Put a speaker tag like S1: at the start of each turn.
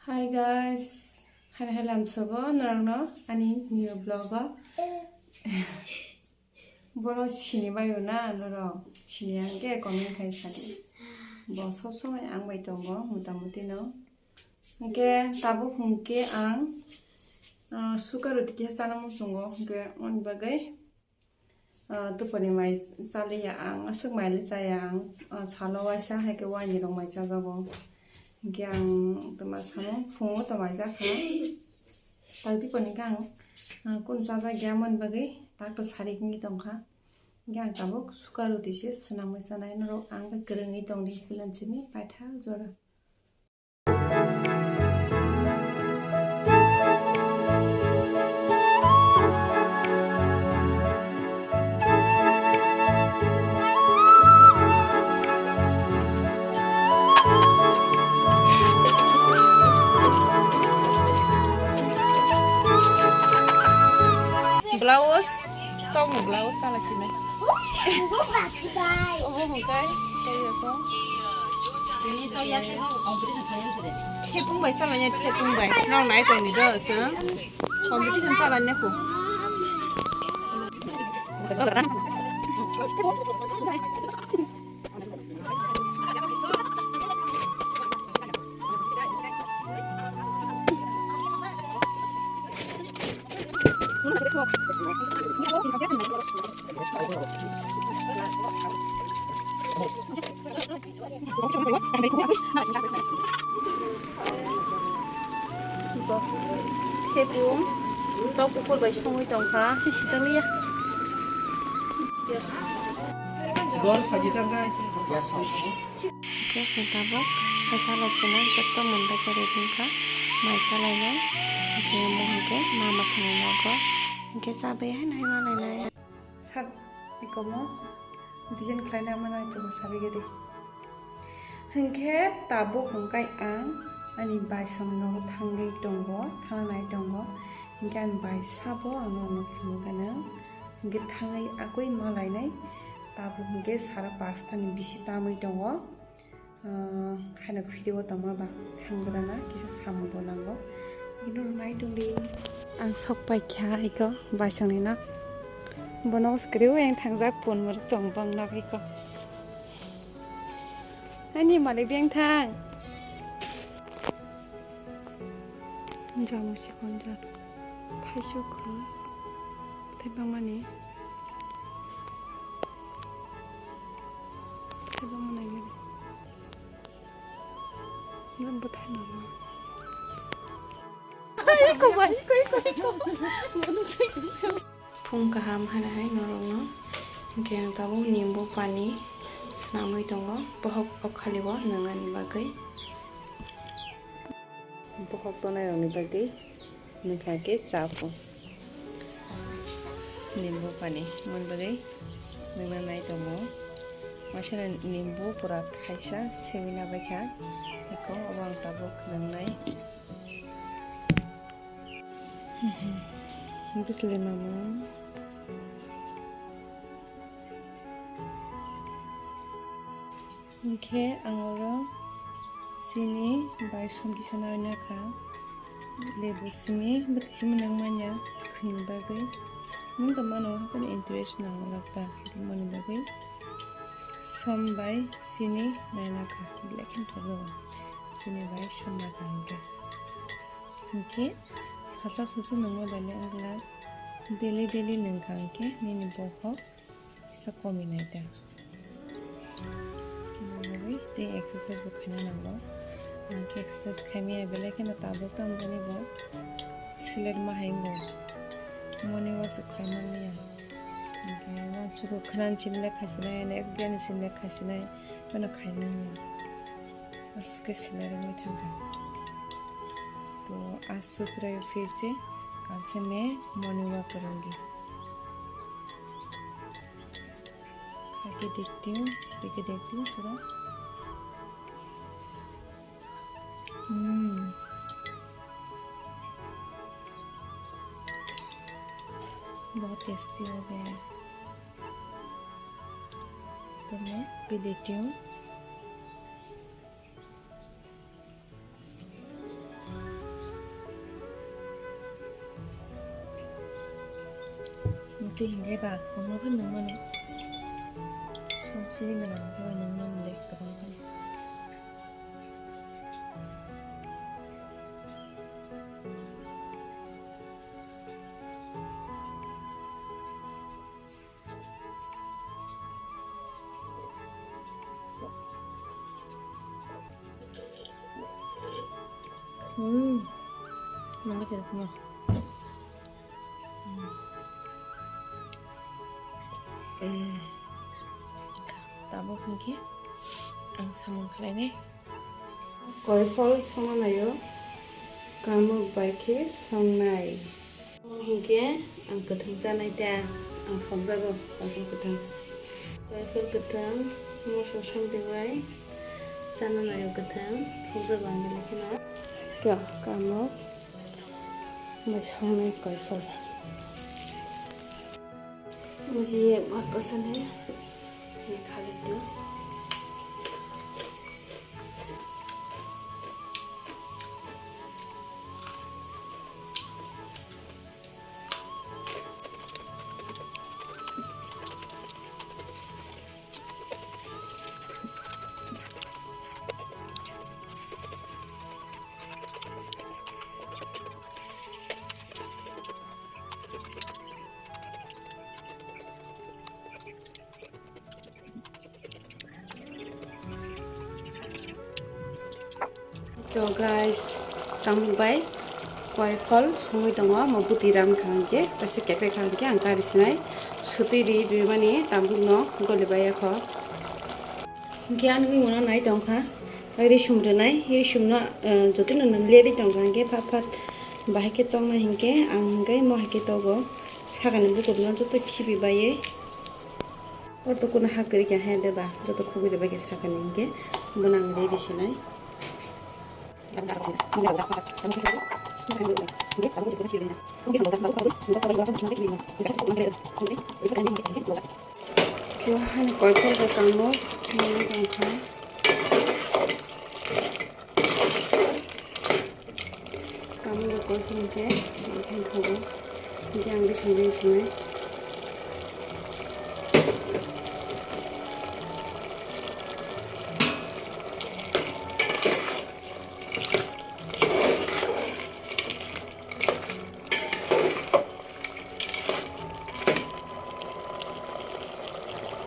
S1: Hi guys, halam sogo narangno ani new vlogo. Boro sini bayo na loro sini angke comment kai sadi. Bo sob somai ang bai tongo mutamuti no. Angke tabuk hungke ang suka roti kia sana musungo angke on bagai. Tupani mai sali ya ang asuk mai lica ya ang salawa sa hake wani rong mai jagabo. Yang teman sama fungo teman jaga, tadi penikang, kun saja gaman bagai, tak tu sari kungi tongka, yang tabuk suka roti sih senang mesra naik noro angkat kerengi tong di bulan sini, patah jora. Blouse, tao một blouse sao là chị này? Không một cái, đây là con. Thế cũng vậy sao là nhỉ? Thế cũng vậy. Nó nãy còn gì đó chứ? Còn cái gì sao là nhỉ cô? Tepung, tao pukul baju pungui tongka, sisi janglia. Gol kaji tangga. Oke, sentabok, masalah sini jatuh menda kiri bingka, masalahnya, oke mau oke, mama cuma nago, oke sabai hai naik mana naik. Sab, ikomo, dijen klien mana itu sabai gede. Oke, tabok hongkai ang. Ani bai samno thangai tongo thangnai tongo gan bai sabo ano sumu kana ge thangai akoi malai nai tabu ge sara pasta ni bisi tamai tongo hana video tama ba thangrana kisa samu bonango gino nai tongdi ang sok pai kha iko bai sangni na bonos kriu yang thangja pon mur tong bang na iko ani malai beng thang 자무시 건자 탈쇼크 대방만이 이게 이건 뭐 탈나봐 이거 풍가함 하나 해 너롱어 그냥 타보 님보 파니 스나무이 동거 버헉 어칼리와 능아니 바gai बहुत तो नहीं होने लगी निकाल के चापू नींबू पानी मन बगै नंगा नहीं तो मो माशा नींबू पूरा थाइसा सेमिना बैठा एको अबांग ताबुक नंगनाय बिसले मामा ओके आंगो sini bai som kisana na ka lebu sini betisi menang manya khin bagai mun ka mano ka interest na lagta mon bagai som bai sini na ka black and thogo sini bai som na ka okay sasa susu nangwa bale agla daily nang ka ke nini boho isa kombinate bagai te exercise ko khana nangwa Angke exercise kami abela kena tabuk tam jani bo siler mahaingo moni was kraman niya angke wan chuko khnan chimle khasina next day ni simle khasina kono khaina niya aske siler में थका तो आज सोच रही हूँ फिर से कल से मैं मॉर्निंग वॉक करूँगी खा के देखती हूँ पूरा बहुत टेस्टी हो गया है तो मैं पी लेती हूँ
S2: tình cái bà cũng nó rất nóng hơn xong xí mình làm thôi nóng hơn để tập hơn 맛있겠구나. Tabo không kia ăn xong cái này
S1: Gói phol xong nayo. Kamu baiki xong này. Không kia ăn cực thằng ra này ta ăn phòng ra rồi ăn không cực thằng. Gói phol cực thằng mua số xong đi vậy. Sana nayo cực thằng không ra bằng cái này nó. Kìa kamu mới xong này gói phol. मुझे ये बहुत पसंद है ये खा लेती हूँ So guys, kamu Bhai, koi fol sungui tongo mo butiram khangke, pasi kepe khangke angkar sinai, sutiri bimani tambul no gole baya kho. Gian wi mona nai tongkha, iri shumre nai, iri shumna jotin no leri tongkha angke phat phat Bhai ke tong na hingke angkai mo hake togo, sagani butur no joto khibi baye. Orto kuna hakri kya hai deba, joto khubi deba ke sagani hingke, bunang leri sinai. Kêu hai coi phơi vào càng mốt, mình càng khá. Càng mốt coi phơi thế, mình thành khẩu, mình ăn cái sườn này.